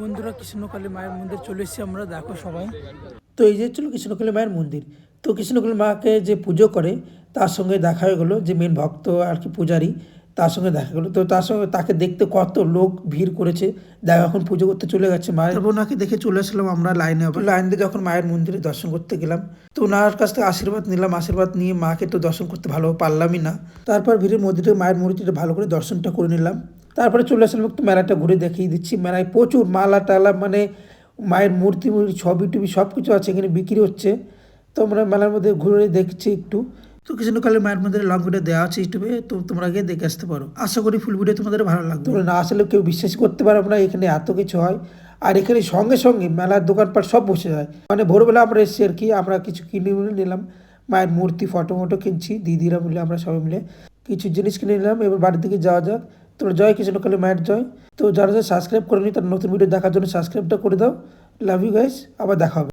বন্ধুরা কৃষ্ণকালী মায়ের মন্দির চলে এসেছি আমরা, দেখো সবাই। তো এই যে ছিল কৃষ্ণকালী মায়ের মন্দির। তো কৃষ্ণকালী মাকে যে পুজো করে তার সঙ্গে দেখা হয়ে গেলো, যে মেন ভক্ত আর কি পূজারি, তার সঙ্গে দেখা গেলো। তো তার সঙ্গে তাকে দেখতে কত লোক ভিড় করেছে, দেখো এখন পুজো করতে চলে গেছে মায়ের। তারপর ওনাকে দেখে চলে আসলাম আমরা লাইনে। আবার লাইন দিয়ে যখন মায়ের মন্দিরে দর্শন করতে গেলাম, তো ওনার কাছ থেকে আশীর্বাদ নিলাম। আশীর্বাদ নিয়ে মাকে তো দর্শন করতে ভালো পারলামই না। তারপর ভিড়ের মধ্যে মায়ের মূর্তিটা ভালো করে দর্শনটা করে নিলাম। তারপরে চলে আসলাম, একটু মেলাটা ঘুরে দেখিয়ে দিচ্ছি। মেলায় প্রচুর মালা টালা, মানে মায়ের মূর্তি ছবি টবি সব কিছু আছে, এখানে বিক্রি হচ্ছে। তো আমরা মেলার মধ্যে ঘুরে দেখছি একটু। তো কৃষ্ণকালী মায়ের মন্দিরে লং ভিডিও দেওয়া আছে ইউটিউবে, তো তোমরা গিয়ে দেখে আসতে পারো। আশা করি ফুল ভিডিও তোমাদের ভালো লাগবে। তোমরা না আসলে কেউ বিশ্বাস করতে পারবে না, এখানে এত কিছু হয়। আর এখানে সঙ্গে সঙ্গে মেলার দোকানপাট সব বসে যায়। মানে ভোরবেলা আমরা এসেছি আর কি, আমরা কিছু কিনে নিলাম। মায়ের মূর্তি ফটো মটো কিনছি, দিদিরা মিলে আমরা সবাই মিলে কিছু জিনিস কিনে নিলাম। এবার বাড়ির দিকে যাওয়া যাক। তোমরা জয় কৃষ্ণকালী মায়ের জয়। তো যারা যারা সাবস্ক্রাইব করেনি তারা নতুন ভিডিও দেখার জন্য সাবস্ক্রাইবটা করে দাও। লাভ ইউ গাইস, আবার দেখা হবে।